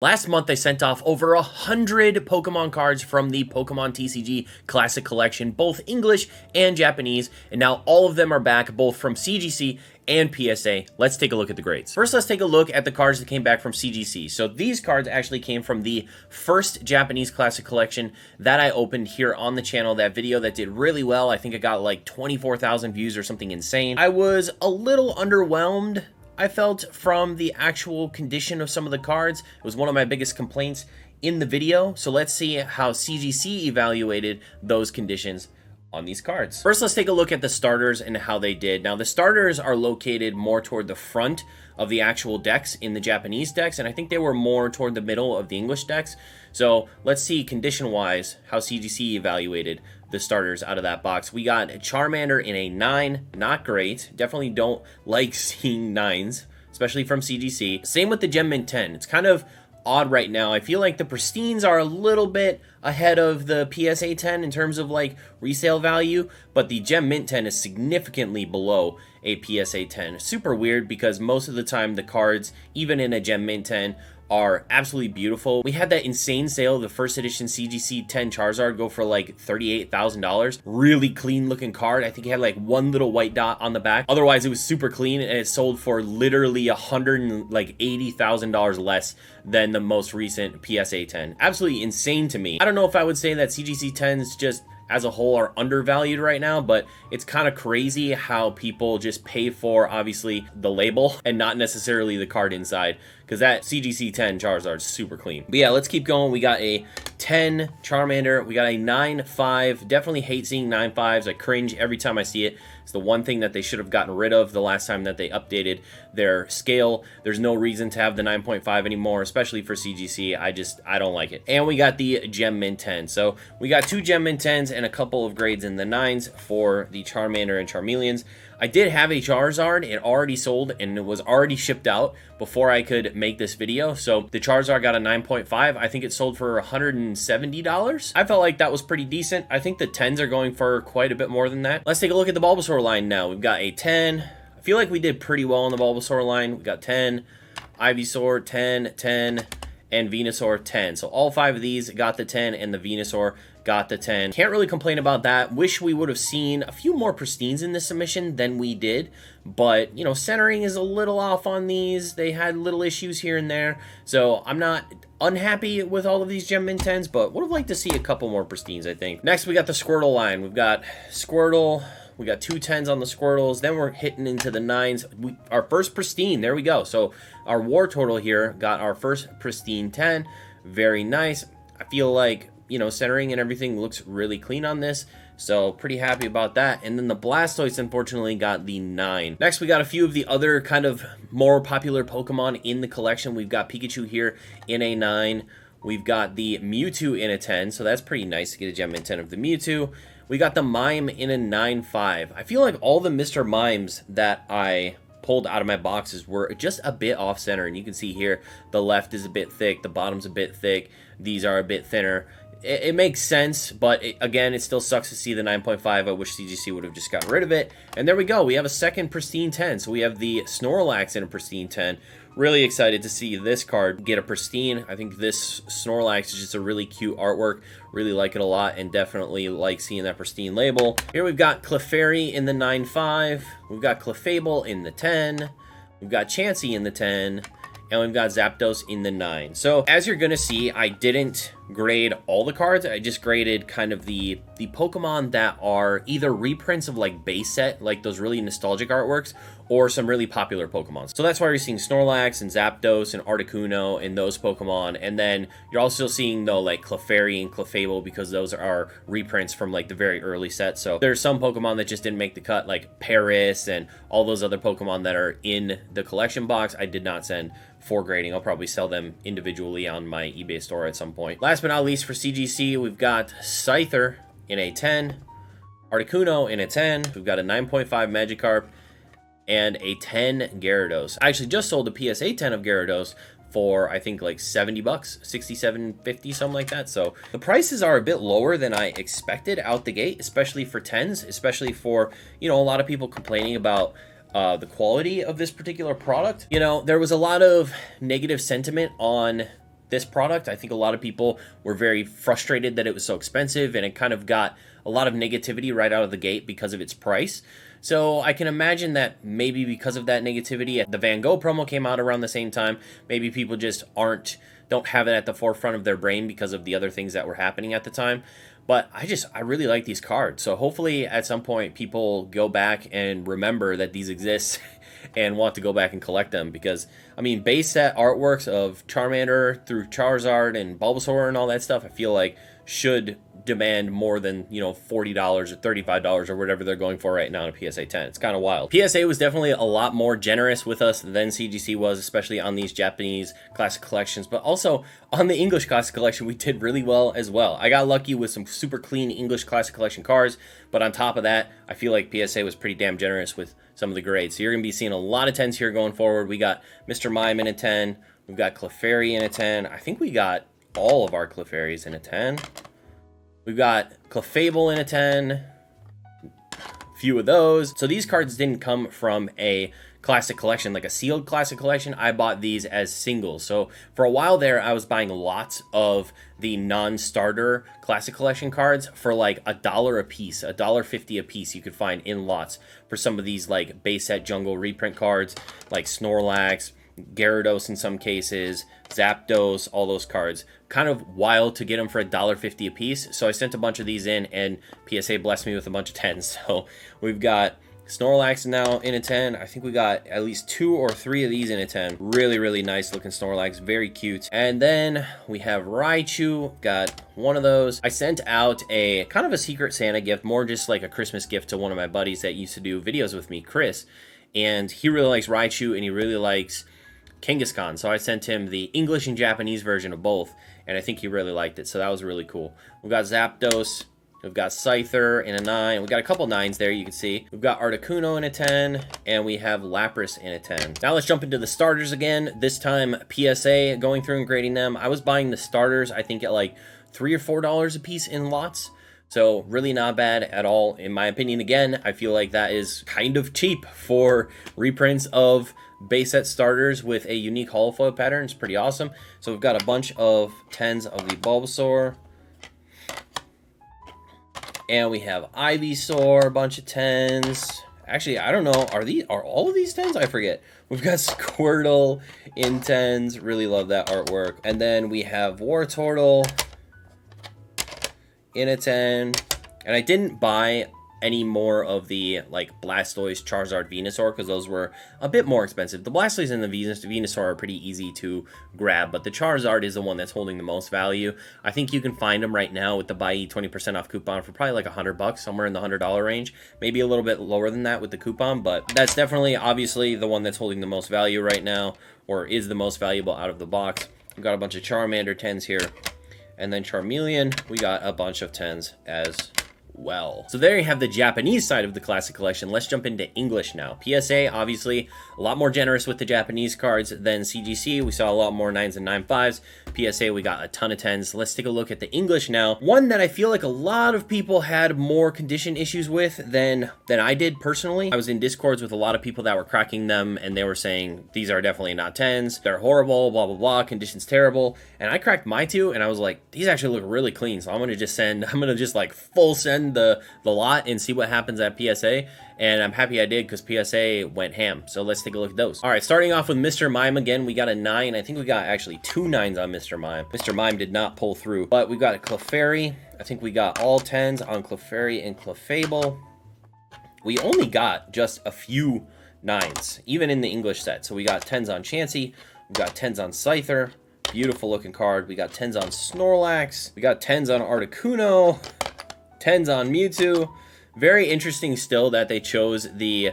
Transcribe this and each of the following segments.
Last month, I sent off over 100 Pokemon cards from the Pokemon TCG Classic collection, both English and Japanese, and now all of them are back, both from CGC and PSA. Let's take a look at the grades. First, let's take a look at the cards that came back from CGC. So these cards actually came from the first Japanese Classic collection that I opened here on the channel, that video that did really well. I think it got like 24,000 views or something insane. I was a little underwhelmed, I felt, from the actual condition of some of the cards. It was one of my biggest complaints in the video. So let's see how CGC evaluated those conditions on these cards. First, let's take a look at the starters and how they did. Now, the starters are located more toward the front of the actual decks in the Japanese decks, and I think they were more toward the middle of the English decks. So let's see condition-wise how CGC evaluated the starters out of that box. We got Charmander in a 9, not great. Definitely don't like seeing 9s, especially from CGC. Same with the Gem Mint 10. It's kind of odd right now. I feel like the Pristines are a little bit ahead of the PSA 10 in terms of like resale value, but the Gem Mint 10 is significantly below a PSA 10. Super weird, because most of the time the cards, even in a Gem Mint 10, are absolutely beautiful. We had that insane sale of the first edition CGC 10 Charizard go for like $38,000. Really clean looking card. I think it had like one little white dot on the back. Otherwise, it was super clean, and it sold for literally $180,000 less than the most recent PSA 10. Absolutely insane to me. I don't know if I would say that CGC 10s just as a whole are undervalued right now, but it's kind of crazy how people just pay for, obviously, the label and not necessarily the card inside, because that CGC 10 Charizard is super clean. But yeah, let's keep going. We got a 10 Charmander. We got a 9.5. Definitely hate seeing 9.5s. I cringe every time I see it. It's the one thing that they should have gotten rid of the last time that they updated their scale. There's no reason to have the 9.5 anymore, especially for CGC. I don't like it. And we got the Gem Mint 10. So we got 2 Gem Mint 10s and a couple of grades in the 9s for the Charmander and Charmeleons. I did have a Charizard. It already sold and it was already shipped out before I could make this video. So the Charizard got a 9.5. I think it sold for $170. I felt like that was pretty decent. I think the 10s are going for quite a bit more than that. Let's take a look at the Bulbasaur line now. We've got a 10. I feel like we did pretty well on the Bulbasaur line. We got 10, Ivysaur 10, 10, and Venusaur 10. So all 5 of these got the 10, and the Venusaur got the 10. Can't really complain about that. Wish we would have seen a few more Pristines in this submission than we did, but you know, centering is a little off on these. They had little issues here and there, so I'm not unhappy with all of these Gem Mint 10s, but would have liked to see a couple more Pristines, I think. Next, we got the Squirtle line. We've got Squirtle. We got 2 10s on the Squirtles. Then we're hitting into the 9s. Our first Pristine. There we go. So our war total here got our first Pristine 10. Very nice. I feel like, you know, centering and everything looks really clean on this, so pretty happy about that. And then the Blastoise, unfortunately, got the 9. Next, we got a few of the other kind of more popular Pokemon in the collection. We've got Pikachu here in a 9. We've got the Mewtwo in a 10, so that's pretty nice to get a Gem Mint 10 of the Mewtwo. We got the Mime in a 9.5. I feel like all the Mr. Mimes that I pulled out of my boxes were just a bit off center, and you can see here the left is a bit thick, the bottom's a bit thick, these are a bit thinner. It makes sense, but again, it still sucks to see the 9.5. I wish CGC would have just gotten rid of it. And there we go. We have a second Pristine 10. So we have the Snorlax in a Pristine 10. Really excited to see this card get a Pristine. I think this Snorlax is just a really cute artwork. Really like it a lot, and definitely like seeing that Pristine label. Here we've got Clefairy in the 9.5. We've got Clefable in the 10. We've got Chansey in the 10. And we've got Zapdos in the 9. So as you're going to see, I didn't grade all the cards. I just graded kind of the Pokemon that are either reprints of like base set, like those really nostalgic artworks, or some really popular Pokemon. So that's why you're seeing Snorlax and Zapdos and Articuno and those Pokemon. And then you're also seeing though like Clefairy and Clefable, because those are reprints from like the very early set. So there's some Pokemon that just didn't make the cut, like Paris and all those other Pokemon that are in the collection box. I did not send for grading. I'll probably sell them individually on my eBay store at some point. Last but not least, for CGC, we've got Scyther in a 10, Articuno in a 10, we've got a 9.5 Magikarp, and a 10 Gyarados. I actually just sold a PSA 10 of Gyarados for I think like $70, $67.50, something like that. So the prices are a bit lower than I expected out the gate, especially for 10s, especially for, you know, a lot of people complaining about the quality of this particular product. You know, there was a lot of negative sentiment on this product. I think a lot of people were very frustrated that it was so expensive, and it kind of got a lot of negativity right out of the gate because of its price. So I can imagine that maybe because of that negativity, the Van Gogh promo came out around the same time. Maybe people just don't have it at the forefront of their brain because of the other things that were happening at the time. But I really like these cards. So hopefully at some point people go back and remember that these exist and want to go back and collect them, because I mean, base set artworks of Charmander through Charizard and Bulbasaur and all that stuff, I feel like should demand more than, you know, $40 or $35 or whatever they're going for right now in a PSA 10. It's kind of wild. PSA was definitely a lot more generous with us than CGC was, especially on these Japanese classic collections, but also on the English classic collection we did really well as well. I got lucky with some super clean English classic collection cards, but on top of that, I feel like PSA was pretty damn generous with some of the grades. So you're going to be seeing a lot of 10s here going forward. We got Mr. Mime in a 10. We've got Clefairy in a 10. I think we got all of our Clefairies in a 10. We've got Clefable in a 10. Few of those. So these cards didn't come from a classic collection, like a sealed classic collection. I bought these as singles. So for a while there, I was buying lots of the non-starter classic collection cards for like $1 a piece, $1.50 a piece. You could find in lots for some of these like base set jungle reprint cards, like Snorlax, Gyarados in some cases, Zapdos, all those cards. Kind of wild to get them for $1.50 a piece. So I sent a bunch of these in, and PSA blessed me with a bunch of 10s. So we've got Snorlax now in a 10. I think we got at least 2 or 3 of these in a 10. Really, really nice looking Snorlax. Very cute. And then we have Raichu. Got one of those. I sent out a kind of a secret Santa gift, more just like a Christmas gift to one of my buddies that used to do videos with me, Chris. And he really likes Raichu, and he really likes Kangaskhan, so I sent him the English and Japanese version of both, and I think he really liked it, so that was really cool. We've got Zapdos, we've got Scyther in a 9, we've got a couple 9s there, you can see. We've got Articuno in a 10, and we have Lapras in a 10. Now let's jump into the starters again, this time PSA, going through and grading them. I was buying the starters, I think at like $3 or $4 a piece in lots, so really not bad at all, in my opinion. Again, I feel like that is kind of cheap for reprints of base set starters with a unique holofoil pattern. It's pretty awesome. So we've got a bunch of 10s of the Bulbasaur. And we have Ivysaur, a bunch of 10s. Actually, I don't know. Are all of these 10s? I forget. We've got Squirtle in 10s. Really love that artwork. And then we have Wartortle in a 10. And I didn't buy any more of the like Blastoise, Charizard, Venusaur, because those were a bit more expensive. The Blastoise and the Venusaur are pretty easy to grab, but the Charizard is the one that's holding the most value. I think you can find them right now with the buy 20% off coupon for probably like $100, somewhere in the $100 range, maybe a little bit lower than that with the coupon, but that's definitely obviously the one that's holding the most value right now, or is the most valuable out of the box. We've got a bunch of Charmander 10s here, and then Charmeleon, we got a bunch of 10s as well. So there you have the Japanese side of the classic collection. Let's jump into English now. PSA, obviously, a lot more generous with the Japanese cards than CGC. We saw a lot more 9s and 9.5s. PSA, we got a ton of 10s. Let's take a look at the English now. One that I feel like a lot of people had more condition issues with than I did personally. I was in Discords with a lot of people that were cracking them, and they were saying, these are definitely not 10s. They're horrible, blah, blah, blah. Condition's terrible. And I cracked my 2, and I was like, these actually look really clean. So I'm going to just like full send the lot and see what happens at PSA, and I'm happy I did because PSA went ham. So let's take a look at those. All right, starting off with Mr. Mime again, we got a 9. I think we got actually 2 9s on Mr. Mime. Mr. Mime did not pull through, but we got a Clefairy. I think we got all 10s on Clefairy and Clefable. We only got just a few 9s, even in the English set. So we got 10s on Chansey, we got 10s on Scyther, beautiful looking card. We got 10s on Snorlax, we got 10s on Articuno, 10s on Mewtwo. Very interesting still that they chose the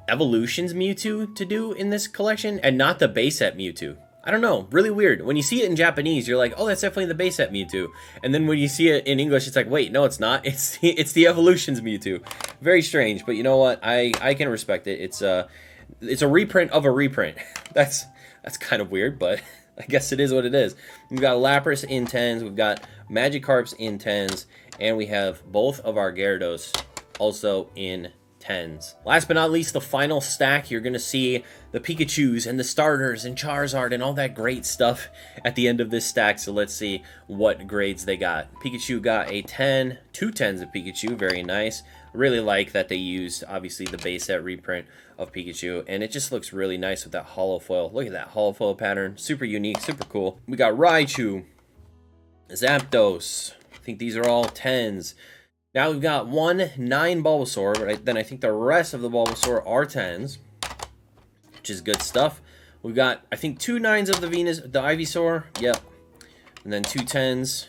Evolutions Mewtwo to do in this collection and not the base set Mewtwo. I don't know, really weird. When you see it in Japanese, you're like, oh, that's definitely the base set Mewtwo. And then when you see it in English, it's like, wait, no, it's not. It's the Evolutions Mewtwo. Very strange, but you know what? I can respect it. It's a reprint of a reprint. That's kind of weird, but I guess it is what it is. We've got Lapras in 10s, we've got Magikarps in 10s, and we have both of our Gyarados also in 10s. Last but not least, the final stack, you're going to see the Pikachus and the starters and Charizard and all that great stuff at the end of this stack. So let's see what grades they got. Pikachu got a 10, 2 10s of Pikachu, very nice. Really like that they used, obviously, the base set reprint of Pikachu, and it just looks really nice with that hollow foil. Look at that hollow foil pattern, super unique, super cool. We got Raichu, Zapdos, I think these are all 10s. Now we've got 9 Bulbasaur, but then I think the rest of the Bulbasaur are 10s, which is good stuff. We've got, I think, 2 9s of the Ivysaur, yep, and then 2 10s.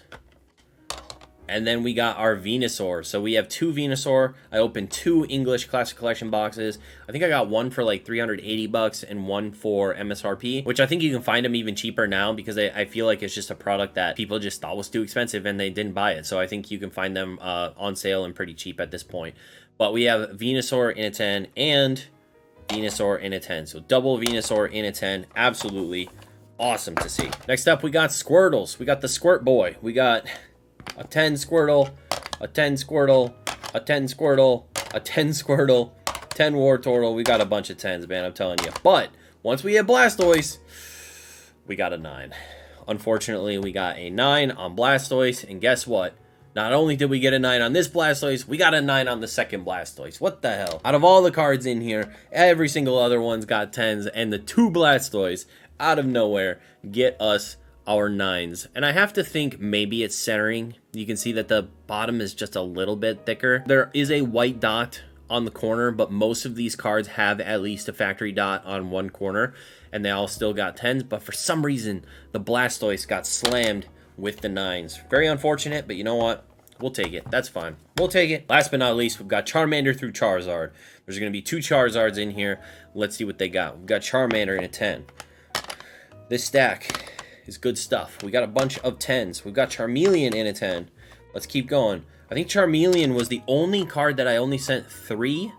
And then we got our Venusaur. So we have 2 Venusaur. I opened 2 English Classic Collection boxes. I think I got one for like 380 bucks and one for MSRP, which I think you can find them even cheaper now because I feel like it's just a product that people just thought was too expensive and they didn't buy it. So I think you can find them on sale and pretty cheap at this point. But we have Venusaur in a 10 and Venusaur in a 10. So double Venusaur in a 10. Absolutely awesome to see. Next up, we got Squirtles. We got the Squirt Boy. We got a 10 Squirtle, a 10 Squirtle, a 10 Squirtle, a 10 Squirtle, 10 Wartortle. We got a bunch of 10s, man, I'm telling you. But once we hit Blastoise, we got a 9. Unfortunately, we got a 9 on Blastoise, and guess what? Not only did we get a 9 on this Blastoise, we got a 9 on the second Blastoise. What the hell? Out of all the cards in here, every single other one's got 10s, and the 2 Blastoise, out of nowhere, get us our 9s. And I have to think maybe it's centering. You can see that the bottom is just a little bit thicker. There is a white dot on the corner, but most of these cards have at least a factory dot on one corner, and they all still got 10s, but for some reason the Blastoise got slammed with the 9s. Very unfortunate, but you know what? We'll take it. That's fine. We'll take it. Last but not least, we've got Charmander through Charizard. There's going to be 2 Charizards in here. Let's see what they got. We've got Charmander in a 10. This stack is good stuff. We got a bunch of 10s. We've got Charmeleon in a 10. Let's keep going. I think Charmeleon was the only card that I only sent 3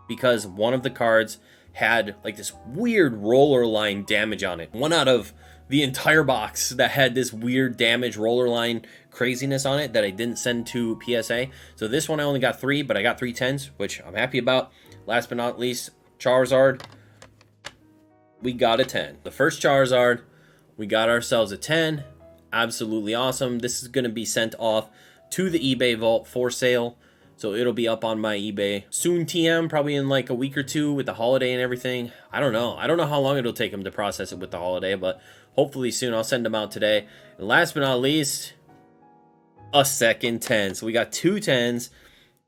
because one of the cards had like this weird roller line damage on it. One out of the entire box that had this weird damage roller line craziness on it that I didn't send to PSA. So this one I only got 3, but I got 3 10s, which I'm happy about. Last but not least, Charizard. We got a 10. The first Charizard, we got ourselves a 10. Absolutely awesome. This is going to be sent off to the eBay vault for sale. So it'll be up on my eBay soon, TM, probably in like a week or 2 with the holiday and everything. I don't know. I don't know how long it'll take them to process it with the holiday, but hopefully soon. I'll send them out today. And last but not least, a second 10. So we got 2 10s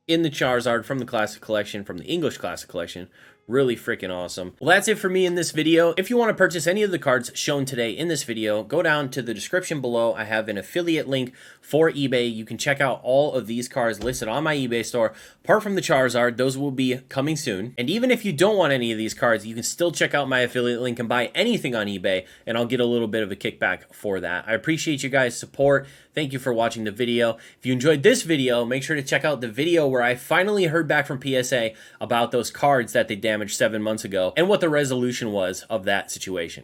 in the Charizard from the Classic Collection, from the English Classic Collection. Really freaking awesome. Well, that's it for me in this video. If you want to purchase any of the cards shown today in this video, go down to the description below. I have an affiliate link for eBay. You can check out all of these cards listed on my eBay store. Apart from the Charizard, those will be coming soon. And even if you don't want any of these cards, you can still check out my affiliate link and buy anything on eBay, and I'll get a little bit of a kickback for that. I appreciate you guys' support. Thank you for watching the video. If you enjoyed this video, make sure to check out the video where I finally heard back from PSA about those cards that they damaged 7 months ago and what the resolution was of that situation.